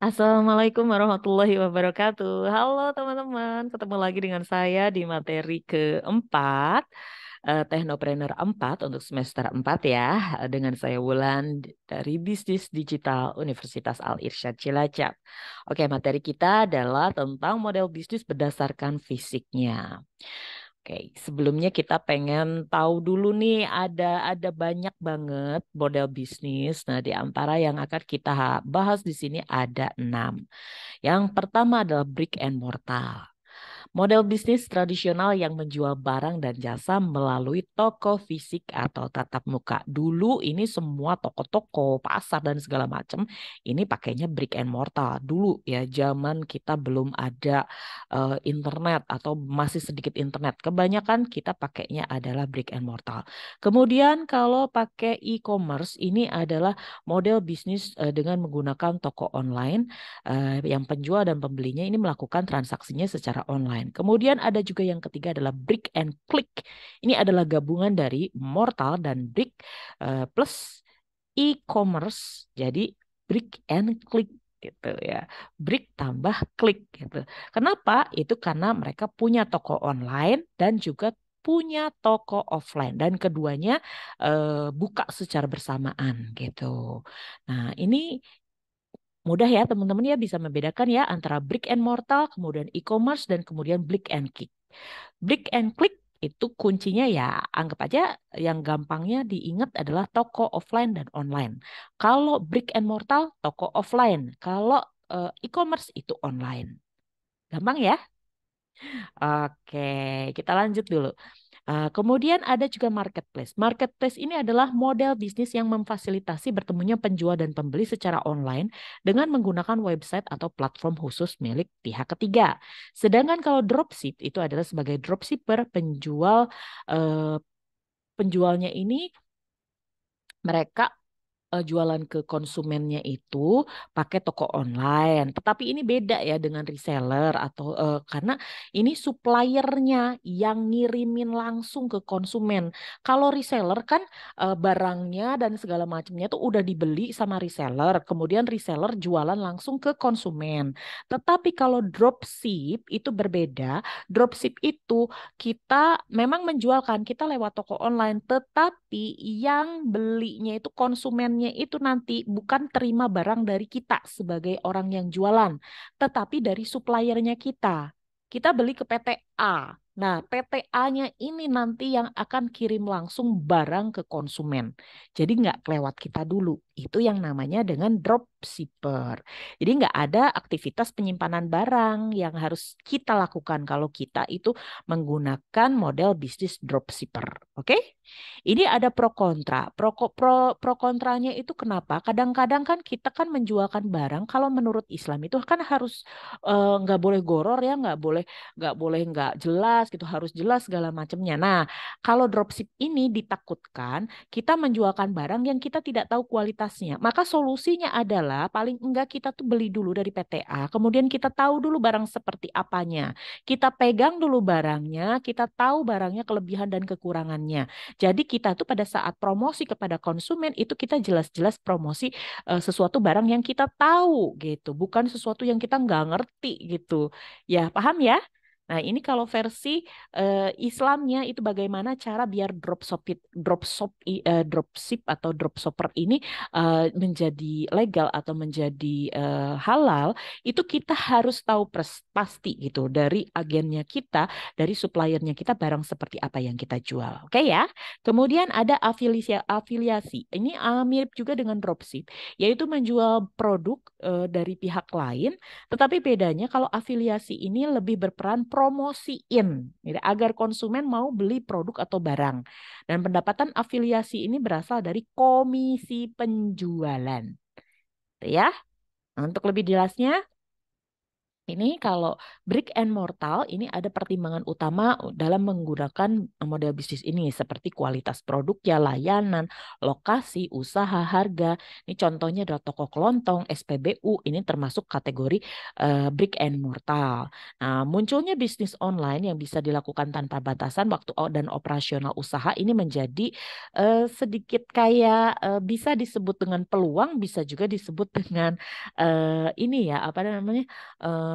Assalamualaikum warahmatullahi wabarakatuh. Halo teman-teman, ketemu lagi dengan saya di materi keempat, Teknopreneur 4 untuk semester 4 ya. Dengan saya Wulan dari Bisnis Digital Universitas Al Irsyad Cilacap. Oke, materi kita adalah tentang model bisnis berdasarkan fisiknya. Oke, sebelumnya kita pengen tahu dulu nih ada banyak banget model bisnis. Nah, di antara yang akan kita bahas di sini ada 6. Yang pertama adalah brick and mortar. Model bisnis tradisional yang menjual barang dan jasa melalui toko fisik atau tatap muka. Dulu ini semua toko-toko, pasar dan segala macam ini pakainya brick and mortar. Dulu ya zaman kita belum ada internet atau masih sedikit internet. Kebanyakan kita pakainya adalah brick and mortar. Kemudian kalau pakai e-commerce ini adalah model bisnis dengan menggunakan toko online yang penjual dan pembelinya ini melakukan transaksinya secara online. Kemudian ada juga yang ketiga adalah brick and click. Ini adalah gabungan dari mortal dan brick plus e-commerce. Jadi brick and click gitu ya. Brick tambah klik gitu. Kenapa? Itu karena mereka punya toko online dan juga punya toko offline dan keduanya buka secara bersamaan gitu. Nah, ini mudah ya teman-teman ya bisa membedakan ya antara brick and mortar, kemudian e-commerce dan kemudian brick and click. Brick and click itu kuncinya ya anggap aja yang gampangnya diingat adalah toko offline dan online. Kalau brick and mortar toko offline, kalau e-commerce itu online. Gampang ya? Oke, kita lanjut dulu. Kemudian ada juga marketplace. Marketplace ini adalah model bisnis yang memfasilitasi bertemunya penjual dan pembeli secara online dengan menggunakan website atau platform khusus milik pihak ketiga. Sedangkan kalau dropship itu adalah sebagai dropshipper eh, penjualnya ini mereka jualan ke konsumennya itu pakai toko online. Tetapi ini beda ya dengan reseller atau karena ini suppliernya yang ngirimin langsung ke konsumen. Kalau reseller kan barangnya dan segala macamnya tuh udah dibeli sama reseller, kemudian reseller jualan langsung ke konsumen. Tetapi kalau dropship itu berbeda. Dropship itu kita memang menjualkan kita lewat toko online, tetapi yang belinya itu konsumennya itu nanti bukan terima barang dari kita sebagai orang yang jualan, tetapi dari suppliernya kita. Kita beli ke PT A. Nah, PT A-nya ini nanti yang akan kirim langsung barang ke konsumen. Jadi nggak kelewat kita dulu. Itu yang namanya dengan dropshipper. Jadi nggak ada aktivitas penyimpanan barang yang harus kita lakukan kalau kita itu menggunakan model bisnis dropshipper. Oke? Ini ada pro kontra. Pro kontranya itu kenapa? Kadang-kadang kan kita kan menjualkan barang kalau menurut Islam itu kan harus nggak boleh goror ya, nggak boleh nggak jelas gitu, harus jelas segala macamnya. Nah, kalau dropship ini ditakutkan kita menjualkan barang yang kita tidak tahu kualitasnya. Maka solusinya adalah paling enggak kita tuh beli dulu dari PTA, kemudian kita tahu dulu barang seperti apanya. Kita pegang dulu barangnya, kita tahu barangnya kelebihan dan kekurangannya. Jadi kita tuh pada saat promosi kepada konsumen itu kita jelas-jelas promosi sesuatu barang yang kita tahu gitu, bukan sesuatu yang kita nggak ngerti gitu. Ya, paham ya? Nah, ini kalau versi Islamnya itu bagaimana cara biar dropship atau dropshipper ini menjadi legal atau menjadi halal, itu kita harus tahu pasti gitu dari agennya kita, dari suppliernya kita barang seperti apa yang kita jual. Oke ya? Kemudian ada afiliasi. Ini mirip juga dengan dropship, yaitu menjual produk dari pihak lain, tetapi bedanya kalau afiliasi ini lebih berperan promosiin, gitu, agar konsumen mau beli produk atau barang. Dan pendapatan afiliasi ini berasal dari komisi penjualan. Gitu ya. Nah, untuk lebih jelasnya, Ini kalau brick and mortar ini ada pertimbangan utama dalam menggunakan model bisnis ini seperti kualitas produknya, layanan, lokasi, usaha, harga. Ini contohnya adalah toko kelontong, SPBU, ini termasuk kategori brick and mortar. Nah, munculnya bisnis online yang bisa dilakukan tanpa batasan waktu dan operasional usaha ini menjadi sedikit kayak bisa disebut dengan peluang, bisa juga disebut dengan ini ya apa namanya?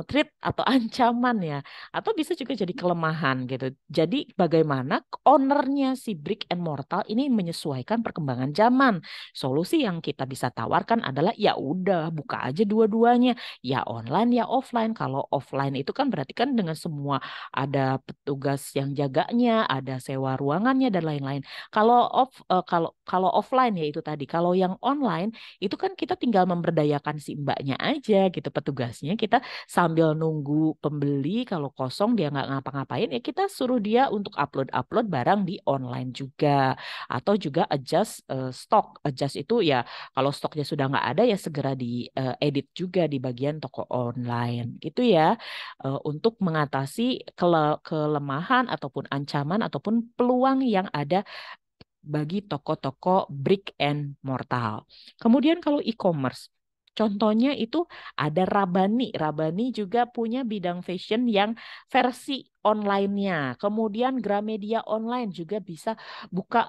Threat atau ancaman ya, atau bisa juga jadi kelemahan gitu. Jadi bagaimana ownernya si brick and mortar ini menyesuaikan perkembangan zaman. Solusi yang kita bisa tawarkan adalah ya udah buka aja dua-duanya, ya online ya offline. Kalau offline itu kan berarti kan dengan semua ada petugas yang jaganya, ada sewa ruangannya dan lain-lain. Kalau offline ya itu tadi. Kalau yang online itu kan kita tinggal memberdayakan si mbaknya aja gitu, petugasnya kita sambil nunggu pembeli. Kalau kosong dia nggak ngapa-ngapain ya kita suruh dia untuk upload barang di online juga, atau juga adjust stok. Adjust itu ya kalau stoknya sudah nggak ada ya segera di edit juga di bagian toko online gitu ya. Untuk mengatasi kelemahan ataupun ancaman ataupun peluang yang ada bagi toko-toko brick and mortar. Kemudian kalau e-commerce, contohnya itu ada Rabani. Rabani juga punya bidang fashion yang versi online-nya. Kemudian Gramedia Online juga bisa buka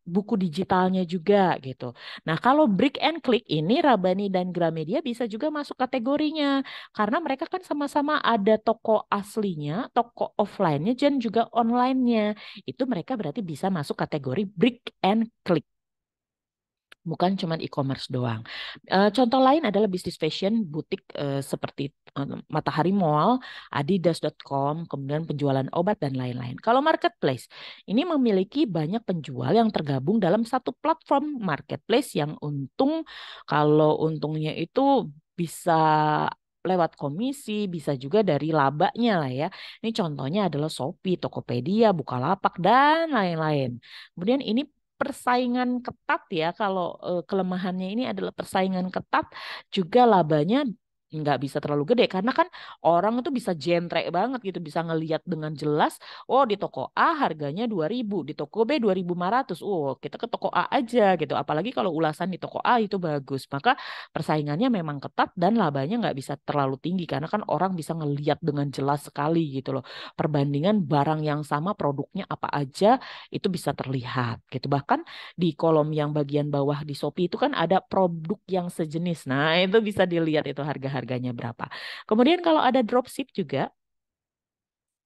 buku digitalnya juga gitu. Nah, kalau Brick and Click ini Rabani dan Gramedia bisa juga masuk kategorinya karena mereka kan sama-sama ada toko aslinya, toko offline-nya dan juga online-nya. Itu mereka berarti bisa masuk kategori brick and click. Bukan cuma e-commerce doang. Contoh lain adalah bisnis fashion butik seperti Matahari Mall, Adidas.com, kemudian penjualan obat dan lain-lain. Kalau marketplace, ini memiliki banyak penjual yang tergabung dalam satu platform marketplace yang kalau untungnya itu bisa lewat komisi, bisa juga dari labanya lah ya. Ini contohnya adalah Shopee, Tokopedia, Bukalapak, dan lain-lain. Kemudian ini persaingan ketat ya. Kalau kelemahannya ini adalah persaingan ketat, juga labanya nggak bisa terlalu gede karena kan orang itu bisa jentrek banget gitu, bisa ngelihat dengan jelas. Oh, di toko A harganya 2.000, di toko B 2.500. Oh, kita ke toko A aja gitu. Apalagi kalau ulasan di toko A itu bagus, maka persaingannya memang ketat dan labanya nggak bisa terlalu tinggi karena kan orang bisa ngelihat dengan jelas sekali gitu loh. Perbandingan barang yang sama produknya apa aja itu bisa terlihat gitu. Bahkan di kolom yang bagian bawah di Shopee itu kan ada produk yang sejenis. Nah, itu bisa dilihat itu harga-harganya berapa. Kemudian kalau ada dropship juga,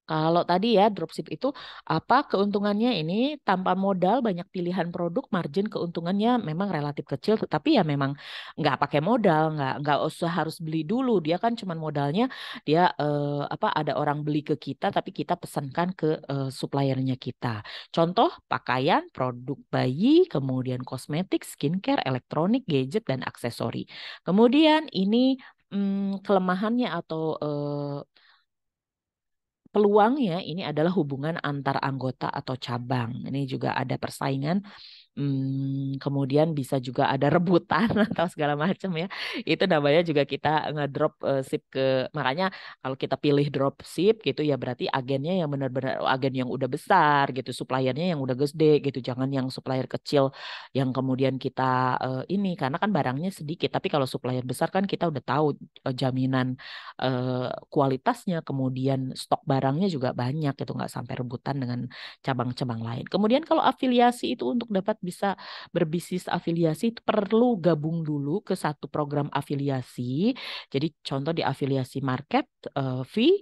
kalau tadi ya dropship itu apa keuntungannya ini tanpa modal banyak pilihan produk, margin keuntungannya memang relatif kecil, tapi ya memang nggak pakai modal, nggak usah harus beli dulu. Dia kan cuman modalnya dia apa ada orang beli ke kita, tapi kita pesankan ke suppliernya kita. Contoh pakaian, produk bayi, kemudian kosmetik, skincare, elektronik, gadget dan aksesori. Kemudian ini kelemahannya atau peluangnya ini adalah hubungan antar anggota atau cabang. Ini juga ada persaingan. Kemudian bisa juga ada rebutan atau segala macam ya. Itu namanya juga kita ngedrop ship ke, makanya kalau kita pilih drop ship gitu ya berarti agennya yang benar-benar agen yang udah besar gitu, suppliernya yang udah gede gitu. Jangan yang supplier kecil yang kemudian kita ini karena kan barangnya sedikit, tapi kalau supplier besar kan kita udah tahu jaminan kualitasnya, kemudian stok barangnya juga banyak itu nggak sampai rebutan dengan cabang-cabang lain. Kemudian kalau afiliasi itu untuk dapat bisa berbisnis afiliasi itu perlu gabung dulu ke satu program afiliasi. Jadi contoh di afiliasi market fee.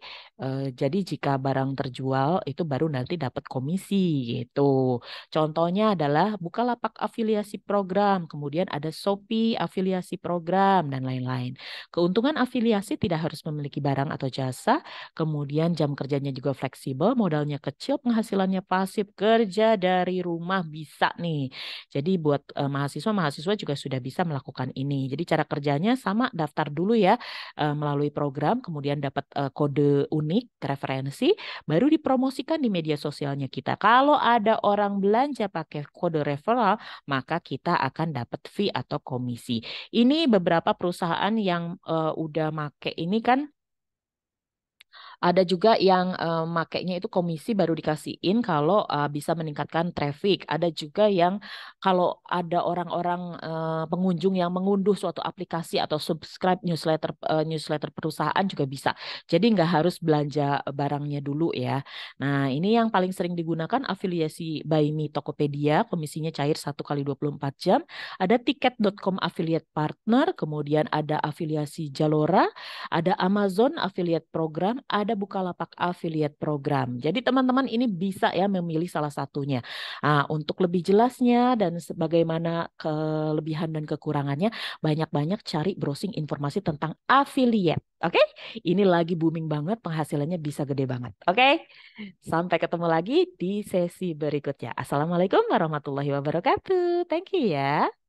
Jadi jika barang terjual itu baru nanti dapat komisi gitu. Contohnya adalah Bukalapak afiliasi program, kemudian ada Shopee afiliasi program dan lain-lain. Keuntungan afiliasi tidak harus memiliki barang atau jasa, kemudian jam kerjanya juga fleksibel, modalnya kecil, penghasilannya pasif, kerja dari rumah bisa nih. Jadi buat mahasiswa-mahasiswa juga sudah bisa melakukan ini. Jadi cara kerjanya sama, daftar dulu ya melalui program, kemudian dapat kode unik referensi, baru dipromosikan di media sosialnya kita. Kalau ada orang belanja pakai kode referral, maka kita akan dapat fee atau komisi. Ini beberapa perusahaan yang udah make ini kan, ada juga yang makainya itu komisi baru dikasihin kalau bisa meningkatkan traffic. Ada juga yang kalau ada orang-orang pengunjung yang mengunduh suatu aplikasi atau subscribe newsletter perusahaan juga bisa. Jadi nggak harus belanja barangnya dulu ya. Nah, ini yang paling sering digunakan afiliasi Buy Me Tokopedia, komisinya cair 1 kali 24 jam. Ada tiket.com affiliate partner, kemudian ada afiliasi Jalora, ada Amazon affiliate program, ada Bukalapak affiliate program. Jadi teman-teman ini bisa ya memilih salah satunya. Nah, untuk lebih jelasnya dan bagaimana kelebihan dan kekurangannya, banyak-banyak cari browsing informasi tentang affiliate. Oke, ini lagi booming banget, penghasilannya bisa gede banget. Oke, sampai ketemu lagi di sesi berikutnya. Assalamualaikum warahmatullahi wabarakatuh. Thank you ya.